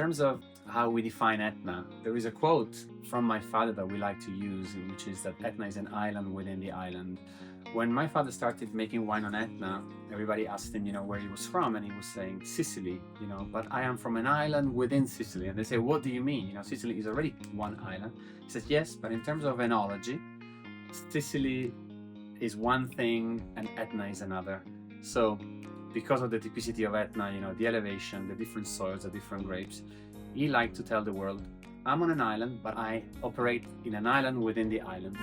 terms of how we define Etna, there is a quote from my father that we like to use, which is that Etna is an island within the island. When my father started making wine on Etna, everybody asked him, where he was from, and he was saying Sicily, but I am from an island within Sicily. And they say, what do you mean? Sicily is already one island. He says, yes, but in terms of enology, Sicily is one thing and Etna is another. So because of the typicity of Etna, the elevation, the different soils, the different grapes, he liked to tell the world, I'm on an island, but I operate in an island within the island.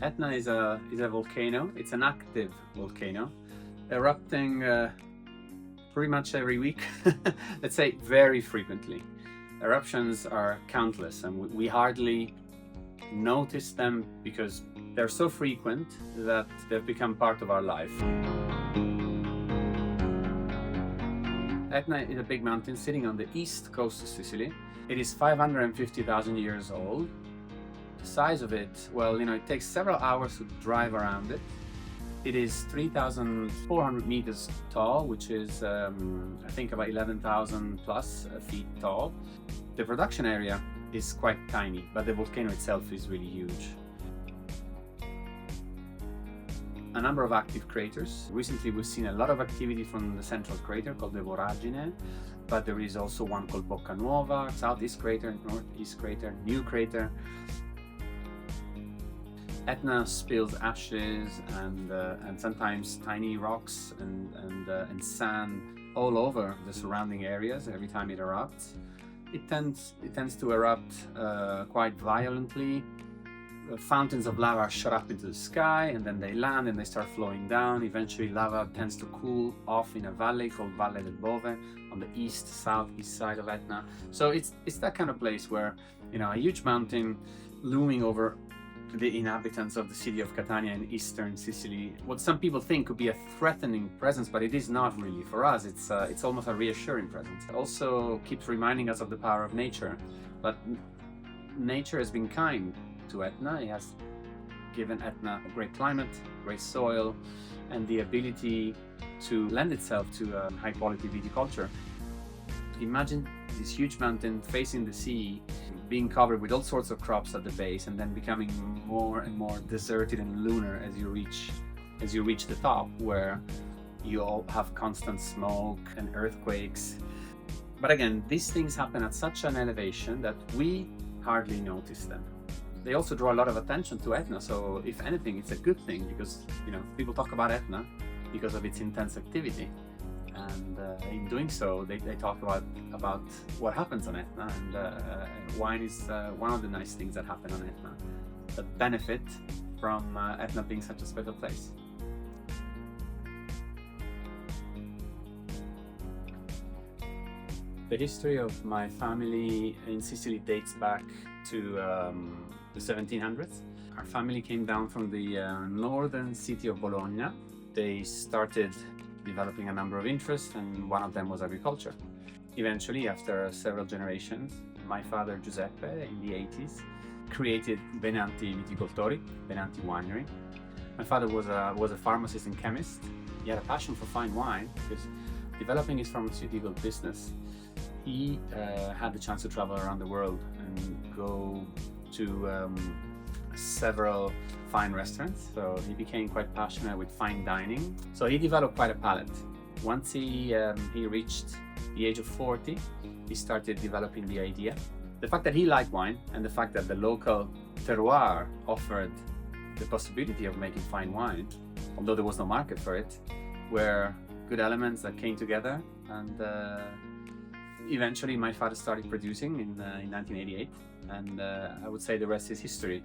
Etna is a volcano. It's an active volcano, erupting pretty much every week. Let's say very frequently. Eruptions are countless, and we hardly notice them because they're so frequent that they've become part of our life. Etna is a big mountain sitting on the east coast of Sicily. It is 550,000 years old. The size of it, well, it takes several hours to drive around it. It is 3,400 meters tall, which is, I think, about 11,000 plus feet tall. The production area is quite tiny, but the volcano itself is really huge. A number of active craters. Recently we've seen a lot of activity from the central crater called the Voragine, but there is also one called Bocca Nuova, southeast crater, northeast crater, new crater. Etna spills ashes and sometimes tiny rocks and sand all over the surrounding areas every time it erupts. It tends to erupt quite violently. Fountains of lava shot up into the sky, and then they land and they start flowing down. Eventually lava tends to cool off in a valley called Valle del Bove on the southeast side of Etna. So it's that kind of place where a huge mountain looming over the inhabitants of the city of Catania in eastern Sicily, what some people think could be a threatening presence, but it is not really. For us, it's almost a reassuring presence. It also keeps reminding us of the power of nature. But nature has been kind to Etna. It has given Etna a great climate, great soil, and the ability to lend itself to high quality viticulture. Imagine this huge mountain facing the sea, being covered with all sorts of crops at the base, and then becoming more and more deserted and lunar as you reach the top, where you all have constant smoke and earthquakes. But again, these things happen at such an elevation that we hardly notice them. They also draw a lot of attention to Etna, so if anything, it's a good thing, because people talk about Etna because of its intense activity. And in doing so, they talk about what happens on Etna, and wine is one of the nice things that happen on Etna, that benefit from Etna being such a special place. The history of my family in Sicily dates back to the 1700s. Our family came down from the northern city of Bologna. They started developing a number of interests, and one of them was agriculture. Eventually, after several generations, my father Giuseppe in the 80s created Benanti Viticoltori, Benanti Winery. My father was a pharmacist and chemist. He had a passion for fine wine because developing his pharmaceutical business, he had the chance to travel around the world and go to several fine restaurants, so he became quite passionate with fine dining. So he developed quite a palate. Once he reached the age of 40, he started developing the idea. The fact that he liked wine and the fact that the local terroir offered the possibility of making fine wine, although there was no market for it, were good elements that came together, and eventually my father started producing in 1988, and I would say the rest is history.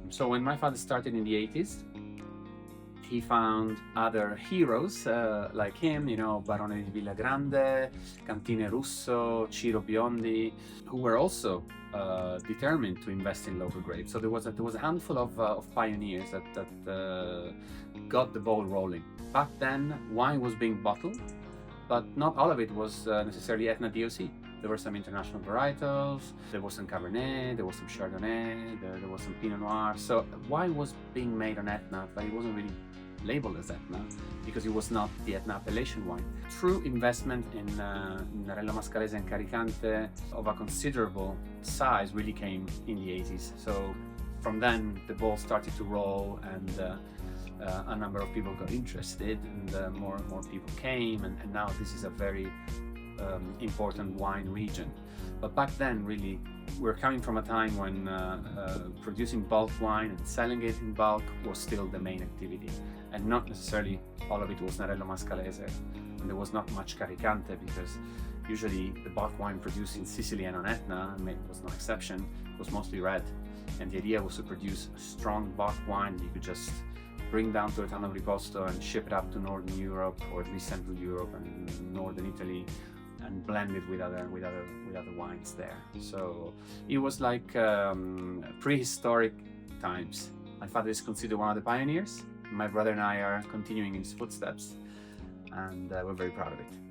So when my father started in the 80s, he found other heroes like him, Barone di Villagrande, Cantine Russo, Ciro Biondi, who were also determined to invest in local grapes. So there was a handful of pioneers that got the ball rolling. Back then, wine was being bottled, but not all of it was necessarily Etna DOC. There were some international varietals, there was some Cabernet, there was some Chardonnay, there was some Pinot Noir. So wine was being made on Etna, but it wasn't really labeled as Etna because it was not the Etna appellation wine. True investment in Nerello Mascalese and Caricante of a considerable size really came in the 80s. So from then the ball started to roll, and a number of people got interested, and more people came, and now this is a very important wine region. But back then, really, we're coming from a time when producing bulk wine and selling it in bulk was still the main activity, and not necessarily all of it was Nerello Mascalese. And there was not much Caricante, because usually the bulk wine produced in Sicilian and Etna, and it was no exception, was mostly red. And the idea was to produce a strong bulk wine that you could just bring down to Etna Riposto and ship it up to Northern Europe, or at least Central Europe and Northern Italy, and blend it with other wines there. So it was like prehistoric times. My father is considered one of the pioneers. My brother and I are continuing in his footsteps, and we're very proud of it.